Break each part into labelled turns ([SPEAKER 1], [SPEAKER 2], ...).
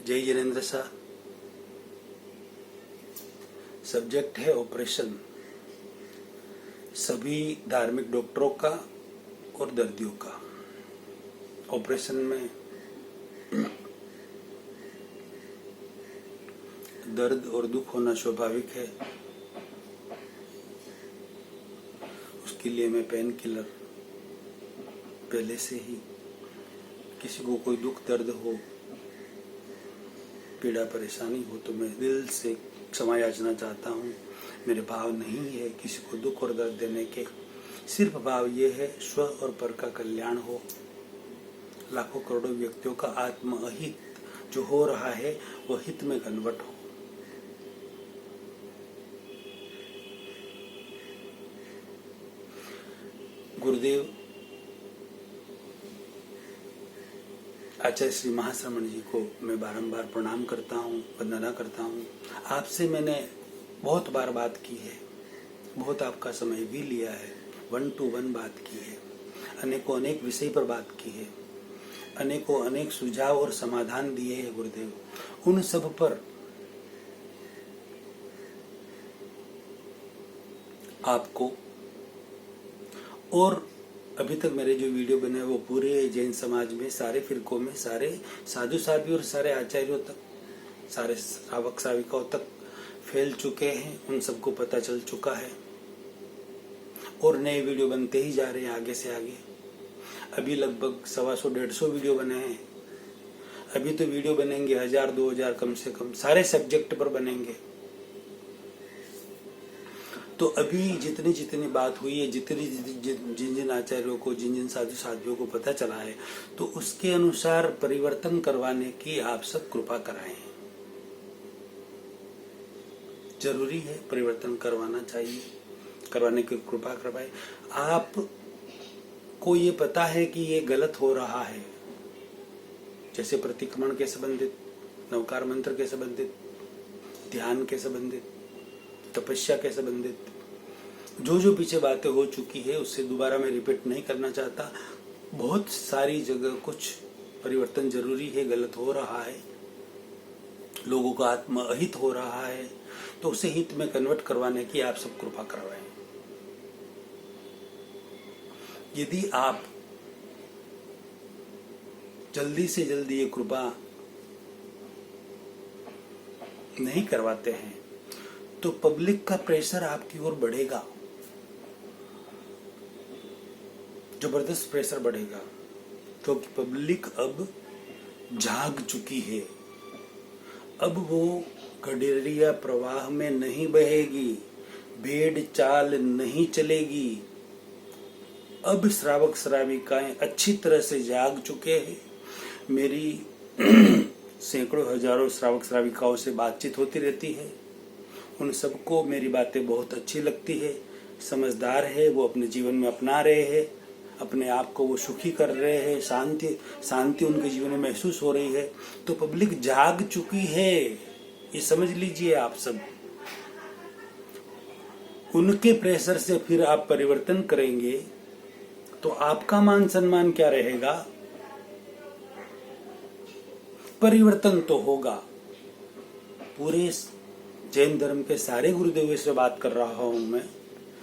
[SPEAKER 1] जय जिनेन्द्र शाह। सब्जेक्ट है ऑपरेशन। सभी धार्मिक डॉक्टरों का और दर्दियों का। ऑपरेशन में दर्द और दुख होना स्वाभाविक है। उसके लिए मैं पेन किलर पहले से ही, किसी को कोई दुख दर्द हो, पीड़ा परेशानी हो तो मैं दिल से क्षमा याचना चाहता हूँ। मेरे भाव नहीं है किसी को दुख और दर्द देने के, सिर्फ भाव ये है स्व और पर का कल्याण हो, लाखों करोड़ों व्यक्तियों का आत्म अहित जो हो रहा है वो हित में कन्वर्ट हो। गुरुदेव आचार्य श्री महाश्रमण जी को मैं बारंबार प्रणाम करता हूँ, वंदना करता हूँ। आपसे मैंने बहुत बार बात की है, बहुत आपका समय भी लिया है, 1-to-1 बात की है, अनेकों अनेक विषय पर बात की है, अनेकों अनेक सुझाव और समाधान दिए हैं गुरुदेव। उन सब पर आपको और अभी तक मेरे जो वीडियो बने वो पूरे जैन समाज में, सारे फिरकों में, सारे साधु साध्वी और सारे आचार्यों तक, सारे श्रावक श्राविकाओं तक फैल चुके हैं। उन सबको पता चल चुका है और नए वीडियो बनते ही जा रहे हैं आगे से आगे। अभी लगभग 125-150 वीडियो बने हैं। अभी तो वीडियो बनेंगे 1000-2000 कम से कम, सारे सब्जेक्ट पर बनेंगे। तो अभी जितनी जितनी बात हुई है, जिन जिन आचार्यों को, जिन जिन साधु साध्वियों को पता चला है, तो उसके अनुसार परिवर्तन करवाने की आप सब कृपा कराएं। जरूरी है, परिवर्तन करवाना चाहिए, करवाने की कृपा करवाएं। आप को ये पता है कि ये गलत हो रहा है, जैसे प्रतिक्रमण के संबंधित, नवकार मंत्र के संबंधित, ध्यान के संबंधित, तपस्या के संबंधित जो जो पीछे बातें हो चुकी है उससे दोबारा मैं रिपीट नहीं करना चाहता। बहुत सारी जगह कुछ परिवर्तन जरूरी है, गलत हो रहा है, लोगों का आत्म अहित हो रहा है, तो उसे हित में कन्वर्ट करवाने की आप सब कृपा करवाएं। यदि आप जल्दी से जल्दी ये कृपा नहीं करवाते हैं तो पब्लिक का प्रेशर आपकी ओर बढ़ेगा, जबरदस्त प्रेशर बढ़ेगा, क्योंकि पब्लिक अब जाग चुकी है। अब वो गडेरिया प्रवाह में नहीं बहेगी, भेड़ चाल नहीं चलेगी। अब श्रावक श्राविकाएं अच्छी तरह से जाग चुके हैं। मेरी सैकड़ों हजारों श्रावक श्राविकाओं से बातचीत होती रहती है। उन सबको मेरी बातें बहुत अच्छी लगती है, समझदार है, वो अपने जीवन में अपना रहे हैं, अपने आप को वो सुखी कर रहे हैं, शांति उनके जीवन में महसूस हो रही है। तो पब्लिक जाग चुकी है, ये समझ लीजिए आप सब। उनके प्रेशर से फिर आप परिवर्तन करेंगे तो आपका मान सम्मान क्या रहेगा? परिवर्तन तो होगा। पूरे जैन धर्म के सारे गुरुदेवों से बात कर रहा हूं मैं,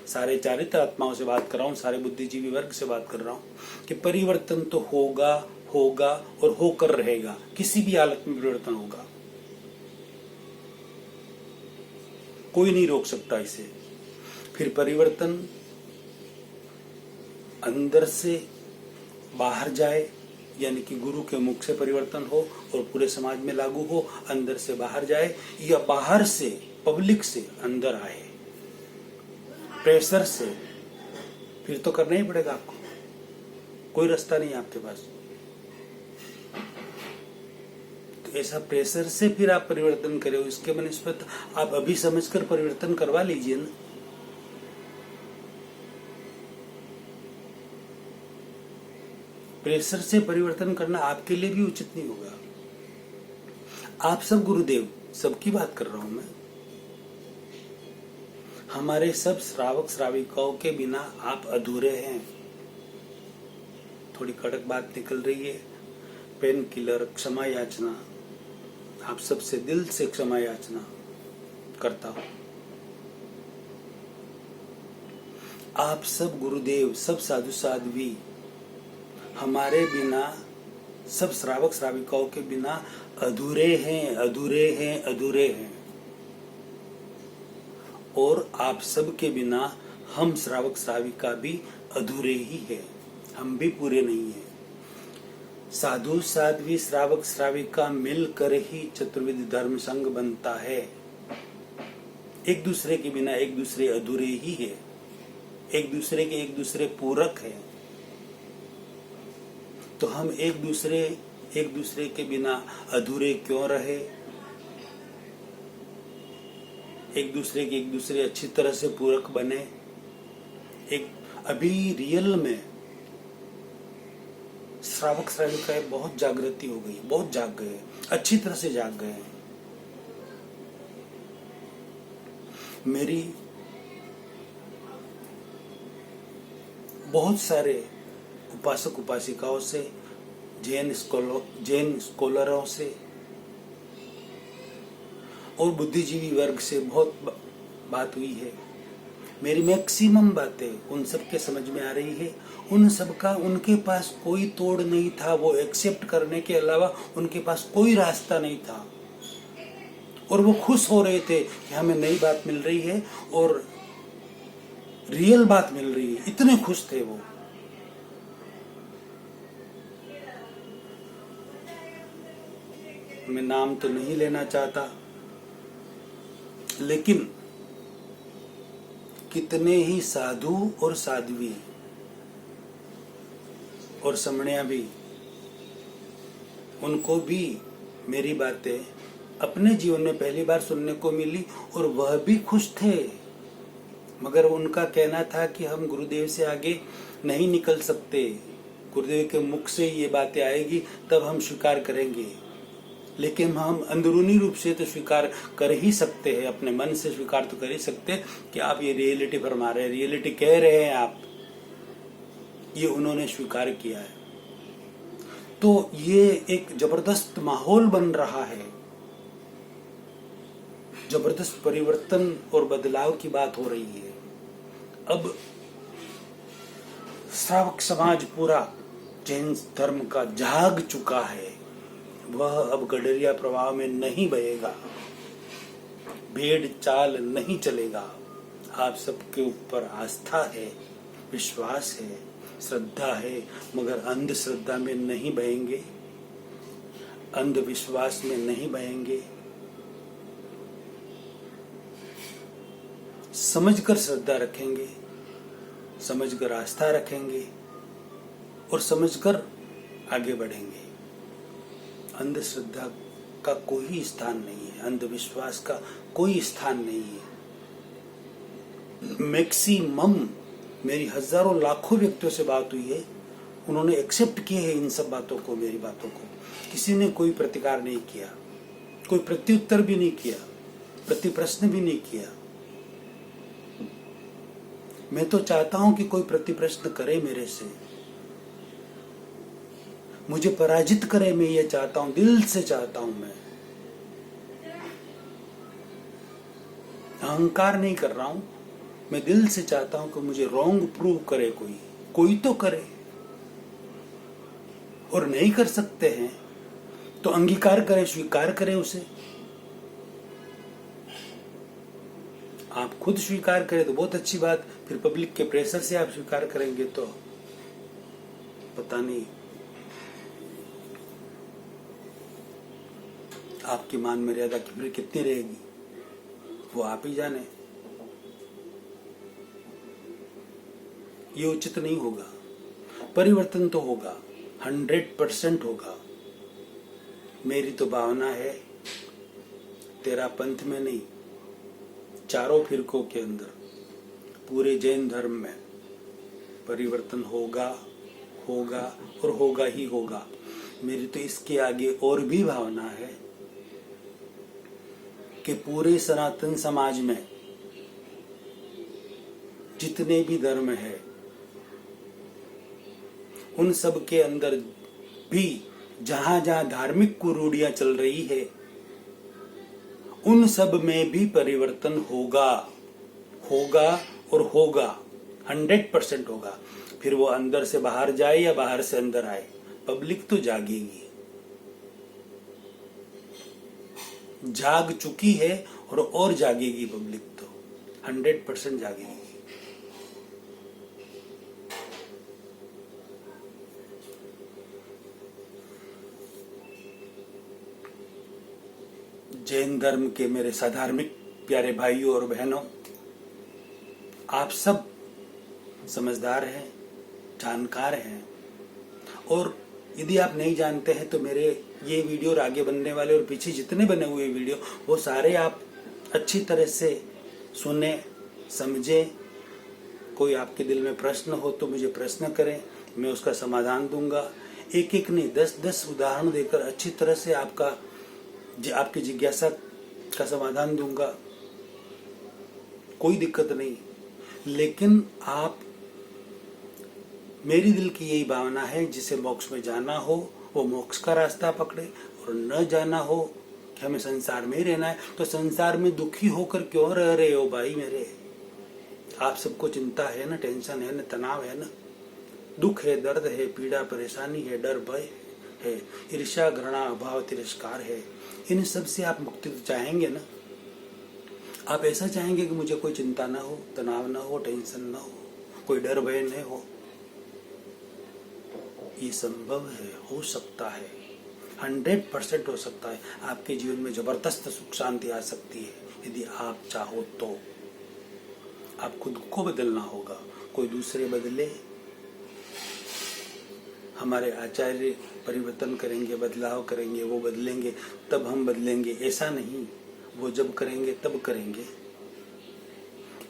[SPEAKER 1] सारे चारित्र आत्माओं से बात कर रहा हूं, सारे बुद्धिजीवी वर्ग से बात कर रहा हूं कि परिवर्तन तो होगा और होकर रहेगा। किसी भी हालत में परिवर्तन होगा, कोई नहीं रोक सकता इसे। फिर परिवर्तन अंदर से बाहर जाए, यानी कि गुरु के मुख से परिवर्तन हो और पूरे समाज में लागू हो, अंदर से बाहर जाए, या बाहर से पब्लिक से अंदर आए, प्रेशर से। फिर तो करना ही पड़ेगा आपको, कोई रास्ता नहीं आपके पास। तो ऐसा प्रेशर से फिर आप परिवर्तन करें, इसके बनस्पत आप अभी समझकर परिवर्तन करवा लीजिए ना। प्रेशर से परिवर्तन करना आपके लिए भी उचित नहीं होगा। आप सब गुरुदेव, सबकी बात कर रहा हूं मैं, हमारे सब श्रावक श्राविकाओं के बिना आप अधूरे हैं। थोड़ी कड़क बात निकल रही है, पेन किलर, क्षमा याचना, आप सबसे दिल से क्षमा याचना करता हूं। आप सब गुरुदेव, सब साधु साध्वी हमारे बिना, सब श्रावक श्राविकाओं के बिना अधूरे हैं, अधूरे हैं, अधूरे हैं। और आप सब के बिना हम श्रावक श्राविका भी अधूरे ही हैं, हम भी पूरे नहीं हैं। साधु साध्वी श्रावक श्राविका मिलकर ही चतुर्विध धर्म संघ बनता है। एक दूसरे के बिना एक दूसरे अधूरे ही है, एक दूसरे के एक दूसरे पूरक है। तो हम एक दूसरे के बिना अधूरे क्यों रहे? एक दूसरे अच्छी तरह से पूरक बने। अभी रियल में श्रावक श्राविकाएं बहुत जागृति हो गई, बहुत जाग गए, अच्छी तरह से जाग गए हैं। मेरी बहुत सारे उपासक उपासिकाओं से, जैन स्कॉलरों से और बुद्धिजीवी वर्ग से बहुत बात हुई है। मेरी मैक्सिमम बातें उन सब के समझ में आ रही है। उन सब का उनके पास कोई तोड़ नहीं था, वो एक्सेप्ट करने के अलावा उनके पास कोई रास्ता नहीं था। और वो खुश हो रहे थे कि हमें नई बात मिल रही है और रियल बात मिल रही है, इतने खुश थे वो। मैं नाम तो नहीं लेना चाहता, लेकिन कितने ही साधु और साध्वी और समणिया भी, उनको भी मेरी बातें अपने जीवन में पहली बार सुनने को मिली और वह भी खुश थे। मगर उनका कहना था कि हम गुरुदेव से आगे नहीं निकल सकते, गुरुदेव के मुख से ये बातें आएगी तब हम स्वीकार करेंगे। लेकिन हम अंदरूनी रूप से तो स्वीकार कर ही सकते हैं, अपने मन से स्वीकार तो कर ही सकते हैं कि आप ये रियलिटी फरमा रहे हैं, रियलिटी कह रहे हैं आप, ये उन्होंने स्वीकार किया है। तो ये एक जबरदस्त माहौल बन रहा है, जबरदस्त परिवर्तन और बदलाव की बात हो रही है। अब श्रावक समाज पूरा जैन धर्म का जाग चुका है, वह अब गडरिया प्रवाह में नहीं बहेगा, भेड़ चाल नहीं चलेगा। आप सबके ऊपर आस्था है, विश्वास है, श्रद्धा है, मगर अंधश्रद्धा में नहीं बहेंगे, अंधविश्वास में नहीं बहेंगे। समझकर श्रद्धा रखेंगे, समझकर आस्था रखेंगे और समझकर आगे बढ़ेंगे। अंधश्रद्धा का कोई स्थान नहीं है, अंधविश्वास का कोई स्थान नहीं है। मैक्सिमम मेरी हजारों लाखों व्यक्तियों से बात हुई है, उन्होंने एक्सेप्ट किए हैं इन सब बातों को, मेरी बातों को। किसी ने कोई प्रतिकार नहीं किया, कोई प्रत्युत्तर भी नहीं किया, प्रति प्रश्न भी नहीं किया। मैं तो चाहता हूं कि कोई प्रति प्रश्न करे मेरे से, मुझे पराजित करे, मैं ये चाहता हूं, दिल से चाहता हूं। मैं अहंकार नहीं कर रहा हूं, मैं दिल से चाहता हूं कि मुझे रॉन्ग प्रूव करे, कोई तो करे। और नहीं कर सकते हैं तो अंगीकार करे, स्वीकार करे उसे। आप खुद स्वीकार करें तो बहुत अच्छी बात, फिर पब्लिक के प्रेशर से आप स्वीकार करेंगे तो पता नहीं आपकी मान मर्यादा की फिर कितनी रहेगी, वो आप ही जाने। ये उचित नहीं होगा। परिवर्तन तो होगा, 100% होगा। मेरी तो भावना है, तेरा पंथ में नहीं, चारों फिरकों के अंदर, पूरे जैन धर्म में परिवर्तन होगा, होगा और होगा ही होगा। मेरी तो इसके आगे और भी भावना है कि पूरे सनातन समाज में जितने भी धर्म है, उन सब के अंदर भी जहां जहां धार्मिक कुरूढ़ियां चल रही है, उन सब में भी परिवर्तन होगा, होगा और होगा, 100% होगा। फिर वो अंदर से बाहर जाए या बाहर से अंदर आए, पब्लिक तो जागेगी, जाग चुकी है और जागेगी पब्लिक, तो 100% जागेगी। जैन धर्म के मेरे साधार्मिक प्यारे भाइयों और बहनों, आप सब समझदार हैं, जानकार हैं, और यदि आप नहीं जानते हैं तो मेरे ये वीडियो और आगे बनने वाले और पीछे जितने बने हुए वीडियो वो सारे आप अच्छी तरह से सुने, समझे। कोई आपके दिल में प्रश्न हो तो मुझे प्रश्न करें, मैं उसका समाधान दूंगा। एक एक नहीं, 10-10 उदाहरण देकर अच्छी तरह से आपकी जिज्ञासा का समाधान दूंगा, कोई दिक्कत नहीं। लेकिन आप, मेरी दिल की यही भावना है, जिसे मोक्ष में जाना हो वो मोक्ष का रास्ता पकड़े, और न जाना हो कि हमें संसार में ही रहना है, तो संसार में दुखी होकर क्यों रह रहे हो भाई मेरे? आप सबको चिंता है ना, टेंशन है ना, तनाव है ना, दुख है, दर्द है, पीड़ा परेशानी है, डर भय है, ईर्ष्या घृणा अभाव तिरस्कार है। इन सब से आप मुक्ति तो चाहेंगे ना? आप ऐसा चाहेंगे कि मुझे कोई चिंता ना हो, तनाव ना हो, टेंशन ना हो, कोई डर भय नहीं हो? ये संभव है, हो सकता है, 100% हो सकता है। आपके जीवन में जबरदस्त सुख शांति आ सकती है यदि आप चाहो तो। आप खुद को बदलना होगा, कोई दूसरे बदले। हमारे आचार्य परिवर्तन करेंगे, बदलाव करेंगे, वो बदलेंगे तब हम बदलेंगे, ऐसा नहीं। वो जब करेंगे तब करेंगे।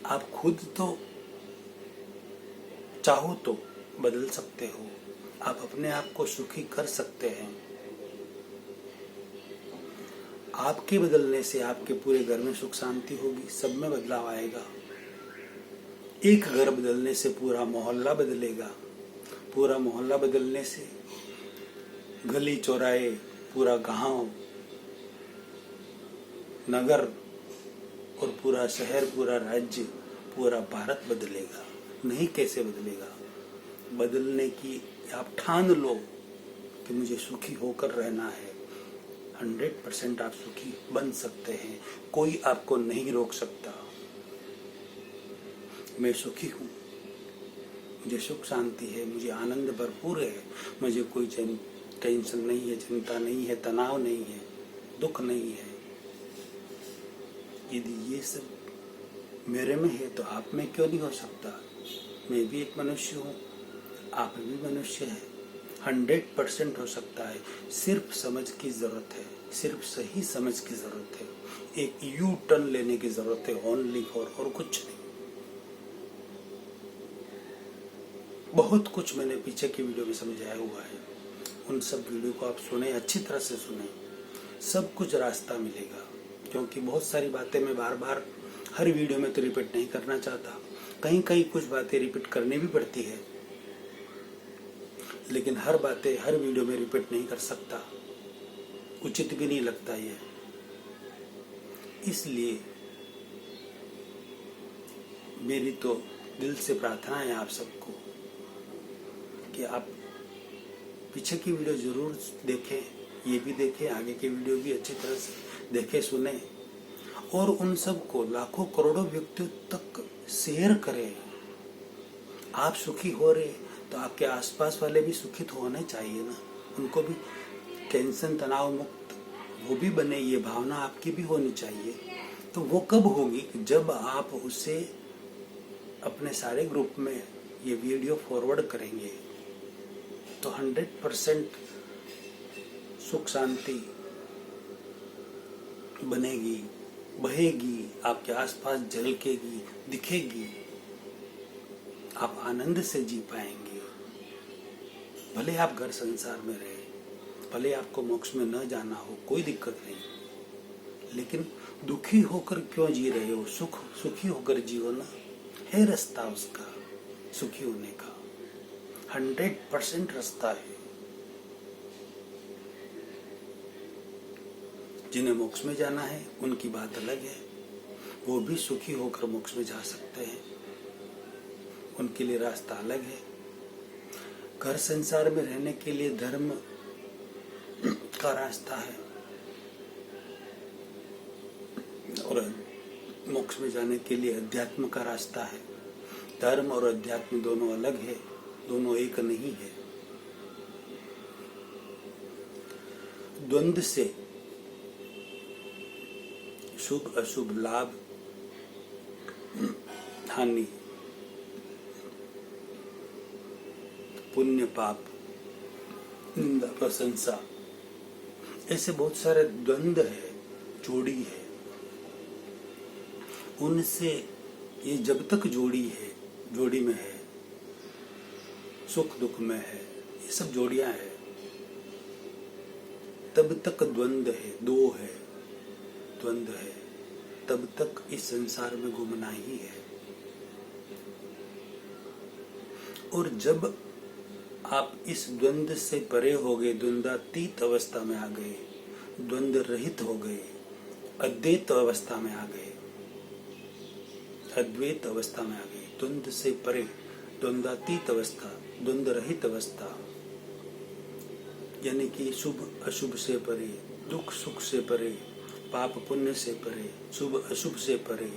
[SPEAKER 1] आप खुद तो चाहो तो बदल सकते हो, आप अपने आप को सुखी कर सकते हैं। आपके बदलने से आपके पूरे घर में सुख शांति होगी, सब में बदलाव आएगा। एक घर बदलने से पूरा मोहल्ला बदलेगा, पूरा मोहल्ला बदलने से गली चौराहे, पूरा गांव, नगर और पूरा शहर, पूरा राज्य, पूरा भारत बदलेगा। नहीं कैसे बदलेगा? बदलने की आप ठान लो कि मुझे सुखी होकर रहना है, 100% आप सुखी बन सकते हैं, कोई आपको नहीं रोक सकता। मैं सुखी हूँ, मुझे सुख शांति है, मुझे आनंद भरपूर है, मुझे कोई टेंशन नहीं है, चिंता नहीं है, तनाव नहीं है, दुख नहीं है। यदि ये सब मेरे में है तो आप में क्यों नहीं हो सकता? मैं भी एक मनुष्य हूँ, आप भी मनुष्य हैं, 100% हो सकता है। सिर्फ समझ की जरूरत है, सिर्फ सही समझ की जरूरत है, एक यू टर्न लेने की जरूरत है, ओनली फॉर, और कुछ नहीं। बहुत कुछ मैंने पीछे की वीडियो में समझाया हुआ है, उन सब वीडियो को आप सुने, अच्छी तरह से सुने, सब कुछ रास्ता मिलेगा। क्योंकि बहुत सारी बातें मैं बार बार हर वीडियो में तो रिपीट नहीं करना चाहता, कहीं कहीं कुछ बातें रिपीट करनी भी पड़ती है, लेकिन हर बातें हर वीडियो में रिपीट नहीं कर सकता, उचित भी नहीं लगता ये। इसलिए मेरी तो दिल से प्रार्थना है आप सबको कि आप पीछे की वीडियो जरूर देखें, ये भी देखें, आगे की वीडियो भी अच्छी तरह से देखें, सुने, और उन सब को लाखों करोड़ों व्यक्तियों तक शेयर करें। आप सुखी हो रहे तो आपके आसपास वाले भी सुखी तो होने चाहिए ना, उनको भी टेंशन तनाव मुक्त वो भी बने, ये भावना आपकी भी होनी चाहिए। तो वो कब होगी? जब आप उसे अपने सारे ग्रुप में ये वीडियो फॉरवर्ड करेंगे तो 100% सुख शांति बनेगी, बहेगी, आपके आसपास झलकेगी, दिखेगी, आप आनंद से जी पाएंगे। भले आप घर संसार में रहे, भले आपको मोक्ष में न जाना हो, कोई दिक्कत नहीं, लेकिन दुखी होकर क्यों जी रहे हो? सुखी होकर जीवन है रास्ता उसका, सुखी होने का 100% रास्ता है। जिन्हें मोक्ष में जाना है उनकी बात अलग है, वो भी सुखी होकर मोक्ष में जा सकते हैं, उनके लिए रास्ता अलग है। घर संसार में रहने के लिए धर्म का रास्ता है और मोक्ष में जाने के लिए अध्यात्म का रास्ता है। धर्म और अध्यात्म दोनों अलग है, दोनों एक नहीं है। द्वंद्व से शुभ अशुभ, लाभ हानि, पुण्य पाप, निंदा प्रशंसा, ऐसे बहुत सारे द्वंद्व है, जोड़ी है। उनसे ये जब तक जोड़ी है, जोड़ी में है, सुख दुख में है, ये सब जोड़ियां है, तब तक द्वंद्व है, दो है, द्वंद्व है, तब तक इस संसार में घूमना ही है। और जब आप इस द्वंद्व से परे हो गए, द्वंद्वातीत अवस्था में आ गए, द्वंद्व रहित हो गए, अद्वैत अवस्था में आ गए, अद्वैत अवस्था में आ गए, द्वंद्व से परे, द्वंद्वातीत अवस्था, द्वंद्व रहित अवस्था, यानी कि शुभ अशुभ से परे, दुख सुख से परे, पाप पुण्य से परे, शुभ अशुभ से परे,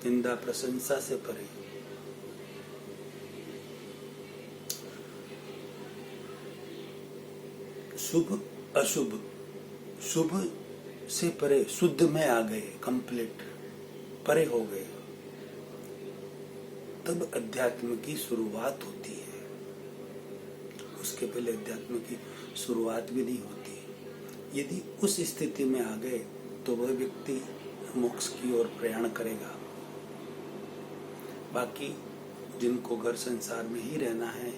[SPEAKER 1] निंदा प्रशंसा से परे, शुभ अशुभ, शुभ से परे, शुद्ध में आ गए, कंप्लीट परे हो गए, तब अध्यात्म की शुरुआत होती है। उसके पहले अध्यात्म की शुरुआत भी नहीं होती। यदि उस स्थिति में आ गए तो वह व्यक्ति मोक्ष की ओर प्रयाण करेगा। बाकी जिनको घर संसार में ही रहना है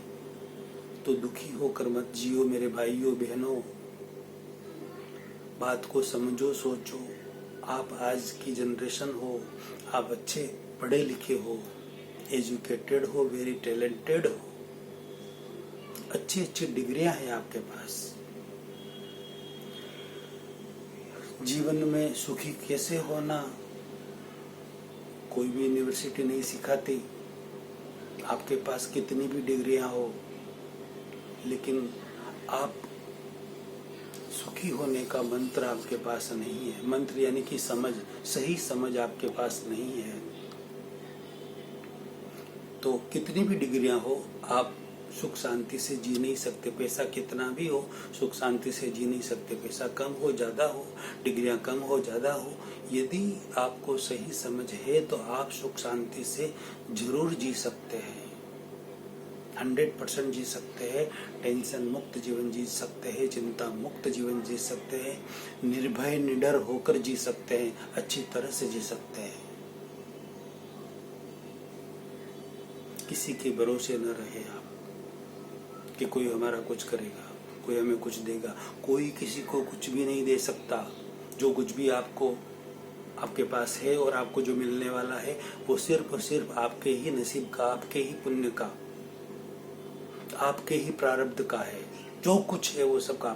[SPEAKER 1] तो दुखी होकर मत जियो मेरे भाइयों बहनों। बात को समझो, सोचो। आप आज की जनरेशन हो, आप अच्छे पढ़े लिखे हो, एजुकेटेड हो, वेरी टैलेंटेड हो, अच्छी अच्छी डिग्रियां हैं आपके पास। जीवन में सुखी कैसे होना कोई भी यूनिवर्सिटी नहीं सिखाती। आपके पास कितनी भी डिग्रियां हो, लेकिन आप सुखी होने का मंत्र आपके पास नहीं है। मंत्र यानी कि समझ, सही समझ आपके पास नहीं है, तो कितनी भी डिग्रियां हो आप सुख शांति से जी नहीं सकते। पैसा कितना भी हो सुख शांति से जी नहीं सकते। पैसा कम हो ज्यादा हो, डिग्रियां कम हो ज्यादा हो, यदि आपको सही समझ है तो आप सुख शांति से जरूर जी सकते हैं। 100% जी सकते हैं। टेंशन मुक्त जीवन जी सकते हैं, चिंता मुक्त जीवन जी सकते हैं, निर्भय निडर होकर जी सकते हैं, अच्छी तरह से जी सकते हैं। किसी के भरोसे न रहे आप कि कोई हमारा कुछ करेगा, कोई हमें कुछ देगा। कोई किसी को कुछ भी नहीं दे सकता। जो कुछ भी आपको आपके पास है और आपको जो मिलने वाला है वो सिर्फ और सिर्फ आपके ही नसीब का, आपके ही पुण्य का, आपके ही प्रारब्ध का है। जो कुछ है वो सब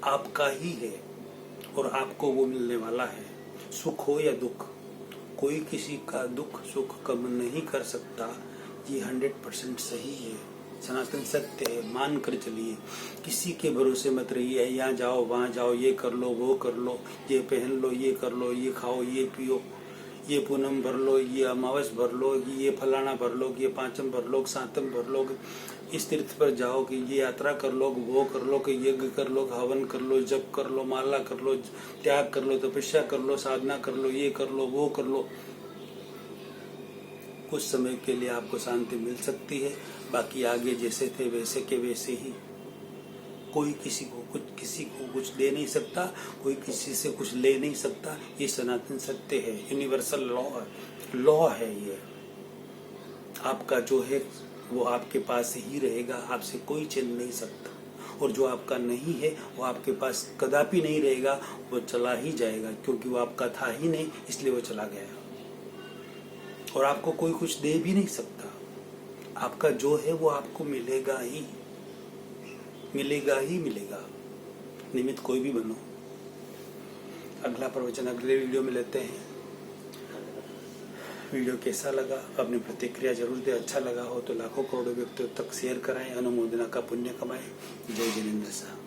[SPEAKER 1] आपका ही है और आपको वो मिलने वाला है। सुख हो या दुख, कोई किसी का दुख सुख कम नहीं कर सकता। ये 100% सही है, सनातन सत्य है, मान कर चलिए। किसी के भरोसे मत रहिए, यहाँ जाओ वहाँ जाओ, ये कर लो वो कर लो, ये पहन लो, ये कर लो, ये खाओ, ये पियो, ये पूनम भर लो, ये अमावस भर लो, ये फलाना भर लो, ये पांचम भर लो, सातम भर लो, इस तीर्थ पर जाओ कि ये यात्रा कर लो, वो कर लो, कि यज्ञ कर लो, हवन कर लो, जप कर लो, माला कर लो, त्याग कर लो, तपस्या कर लो, साधना कर लो, ये कर लो वो कर लो। कुछ समय के लिए आपको शांति मिल सकती है, बाकी आगे जैसे थे वैसे के वैसे ही। कोई किसी को कुछ दे नहीं सकता, कोई किसी से कुछ ले नहीं सकता। ये सनातन सत्य है, यूनिवर्सल लॉ है। ये आपका जो है वो आपके पास ही रहेगा, आपसे कोई छीन नहीं सकता। और जो आपका नहीं है वो आपके पास कदापि नहीं रहेगा, वो चला ही जाएगा, क्योंकि वो आपका था ही नहीं, इसलिए वो चला गया। और आपको कोई कुछ दे भी नहीं सकता। आपका जो है वो आपको मिलेगा ही, मिलेगा ही मिलेगा। निमित्त कोई भी बनो, अगला प्रवचन अगले वीडियो में लेते हैं। वीडियो कैसा लगा अपनी प्रतिक्रिया जरूर दें। अच्छा लगा हो तो लाखों करोड़ों व्यक्तियों तक शेयर कराएं, अनुमोदना का पुण्य कमाएं। जय जिनेंद्र साहब।